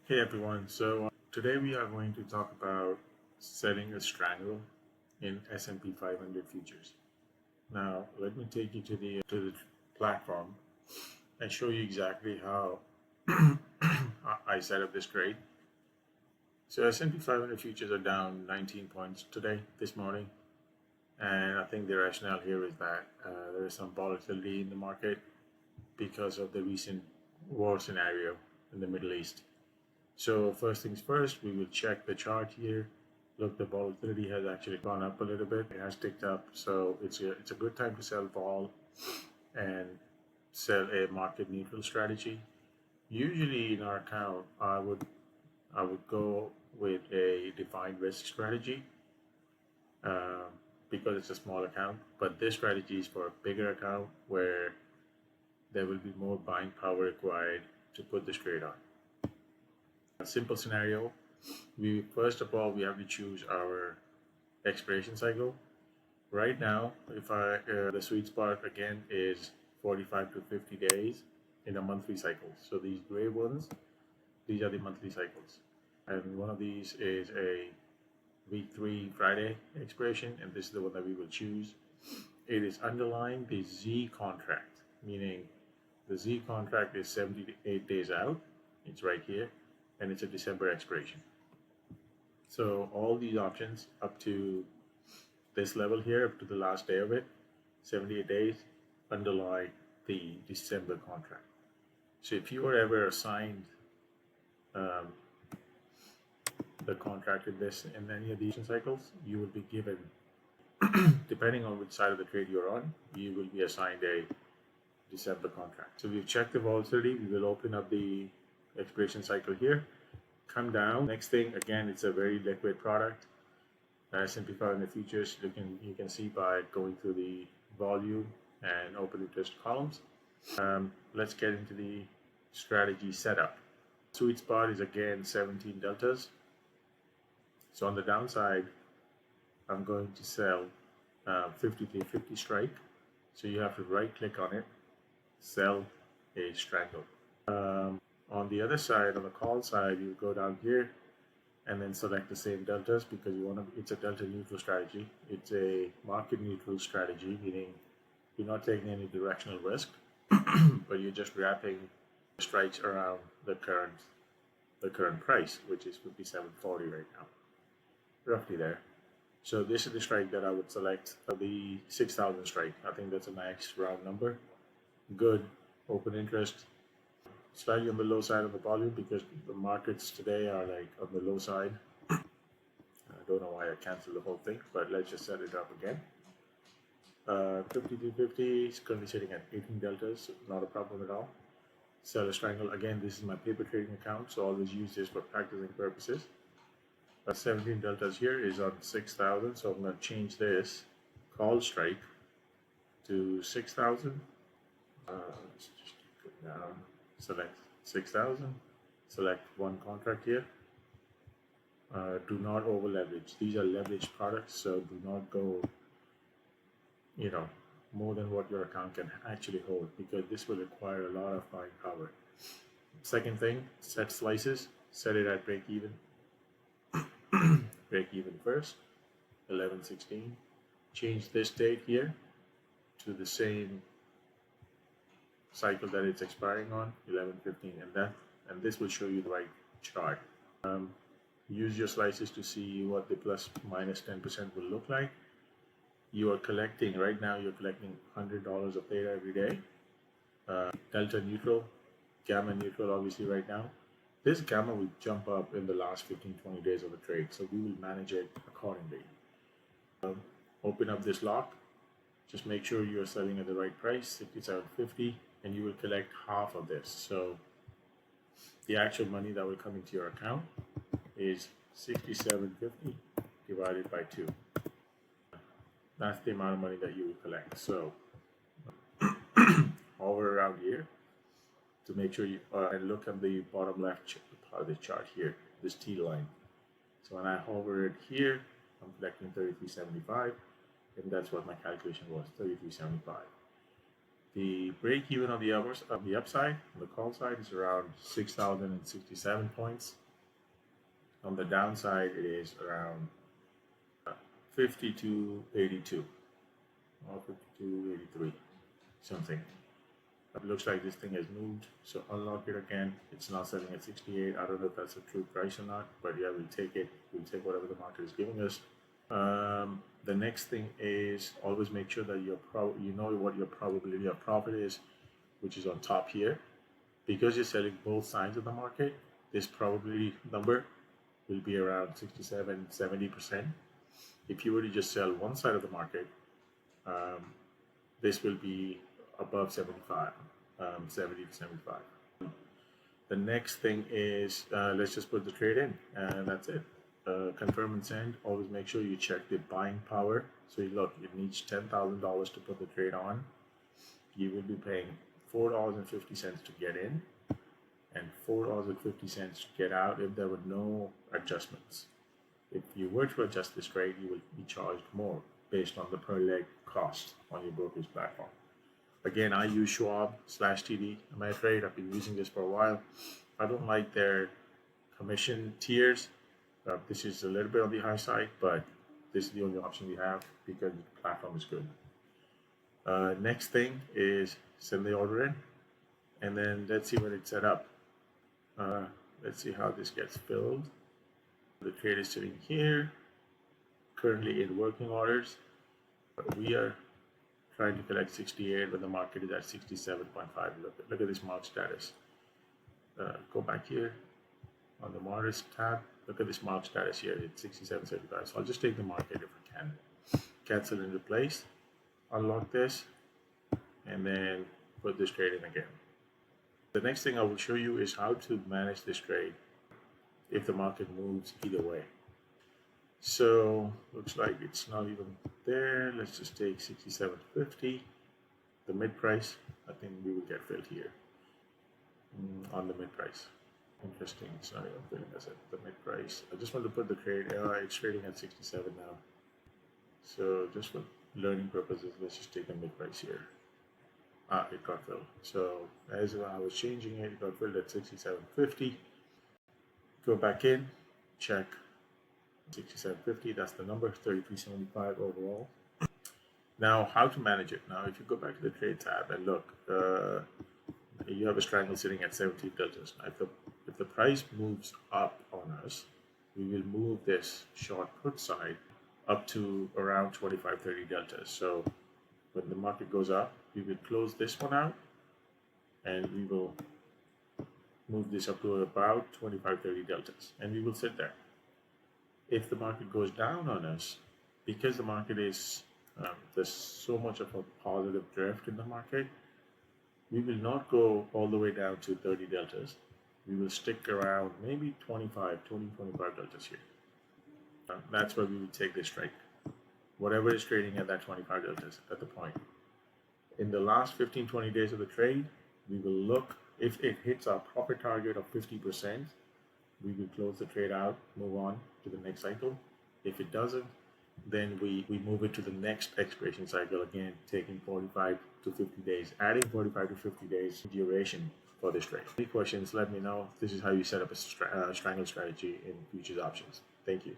Hey everyone, today we are going to talk about setting a strangle in S&P 500 futures. Now, let me take you to the platform and show you exactly how I set up this trade. So S&P 500 futures are down 19 points today, this morning, and I think the rationale here is that there is some volatility in the market because of the recent war scenario in the Middle East. So first things first, we will check the chart here. Look, the volatility has actually gone up a little bit. It has ticked up, so it's a good time to sell vol and sell a market neutral strategy. Usually in our account, I would go with a defined risk strategy um, because it's a small account. But this strategy is for a bigger account where there will be more buying power required to put this trade on. A simple scenario, we first of all we have to choose our expiration cycle. Right now, if I the sweet spot again is 45 to 50 days in a monthly cycle. So these gray ones, these are the monthly cycles, and one of these is a week 3 Friday expiration, and this is the one that we will choose. It is underlying the Z contract, meaning the Z contract is 78 days out. It's right here, and it's a December expiration. So all these options up to this level here, up to the last day of it, 78 days, underlie the December contract. So if you were ever assigned um, the contract in any of these cycles, you will be given, depending on which side of the trade you're on, you will be assigned a December contract. So we've checked the volatility. We will open up the expiration cycle here, come down. Next thing, again, it's a very liquid product. S&P 500 futures, you can see by going through the volume and open interest columns. Let's get into the strategy setup. Sweet spot is again 17 deltas. So on the downside, I'm going to sell 50 strike. So you have to right click on it, sell a strangle. On the other side, on the call side, you go down here and then select the same deltas because it's a delta neutral strategy. It's a market neutral strategy, meaning you're not taking any directional risk, but you're just wrapping strikes around the current price, which is 57.40 right now, roughly there. So this is the strike that I would select, the 6,000 strike. I think that's a nice round number. Good open interest. Slightly on the low side of the volume because the markets today are like on the low side. I don't know why I canceled the whole thing, but let's just set it up again. 5250 is currently sitting at 18 deltas, so not a problem at all. Sell a strangle. Again, this is my paper trading account, so always use this for practicing purposes. 17 deltas here is on 6,000, so I'm going to change this call strike to 6,000. Let's just take it down. Select 6,000. Select one contract here. Do not over leverage. These are leveraged products, so do not go, more than what your account can actually hold because this will require a lot of buying power. Second thing, set slices. Set it at break even. Break even first, 11:16. Change this date here to the same cycle that it's expiring on, 11:15, and this will show you the right chart. Use your slices to see what the plus minus 10% will look like. You are collecting right now. You're collecting $100 of data every day. Delta neutral, gamma neutral, obviously right now. This gamma will jump up in the last 15-20 days of the trade, so we will manage it accordingly. Open up this lock. Just make sure you're selling at the right price, 67.50, and you will collect half of this. So the actual money that will come into your account is 67.50 divided by 2. That's the amount of money that you will collect. So hover around here to make sure you and look at the bottom left part of the chart here, this T line. So when I hover it here, I'm collecting 33.75, and that's what my calculation was, 33.75. The break even on the upside, on the call side, is around 6,067 points. On the downside, it is around 5282 or 5283, something. It looks like this thing has moved, so unlock it again. It's now selling at 68. I don't know if that's a true price or not, but yeah, we'll take it. We'll take whatever the market is giving us. The next thing is always make sure that you know what your probability of profit is, which is on top here. Because you're selling both sides of the market, this probability number will be around 67-70%. If you were to just sell one side of the market, this will be above 75, 70 to 75. The next thing is let's just put the trade in, and that's it. Confirm and send. Always make sure you check the buying power. So you look, it needs $10,000 to put the trade on. You will be paying $4.50 to get in and $4.50 to get out if there were no adjustments. If you were to adjust this trade, you will be charged more based on the per leg cost on your brokerage platform. Again, I use Schwab/TD Ameritrade. I've been using this for a while. I don't like their commission tiers. This is a little bit on the high side, but this is the only option we have because the platform is good. Next thing is send the order in, and then let's see when it's set up. Let's see how this gets filled. The trade is sitting here, currently in working orders. But we are trying to collect 68 when the market is at 67.5. Look at this mark status. Go back here on the monitors tab. Look at this mark status here. It's 67.75. So I'll just take the market if I can. Cancel and replace. Unlock this, and then put this trade in again. The next thing I will show you is how to manage this trade if the market moves either way. So looks like it's not even there. Let's just take 67.50, the mid price. I think we will get filled here on the mid price. Interesting, it's not even filling us at the mid price. I just want to put the trade. It's trading at 67 now. So just for learning purposes, let's just take the mid price here. It got filled. So as I was changing it, it got filled at 67.50. Go back in, check 67.50. That's the number, 33.75 overall. Now, how to manage it? Now, if you go back to the trade tab and look, you have a Strangle sitting at 17 deltas. Now, if the price moves up on us, we will move this short put side up to around 25-30 deltas. So when the market goes up, we will close this one out and we will move this up to about 25-30 deltas, and we will sit there. If the market goes down on us, because the market is there's so much of a positive drift in the market, we will not go all the way down to 30 deltas. We will stick around maybe 25 deltas here. That's where we will take this trade. Whatever is trading at that 25 deltas at the point. In the last 15-20 days of the trade, we will look. If it hits our profit target of 50%, we will close the trade out, move on to the next cycle. If it doesn't, then we move it to the next expiration cycle, again, taking 45 to 50 days, adding 45 to 50 days duration for this trade. Any questions, let me know. This is how you set up a Strangle strategy in futures options. Thank you.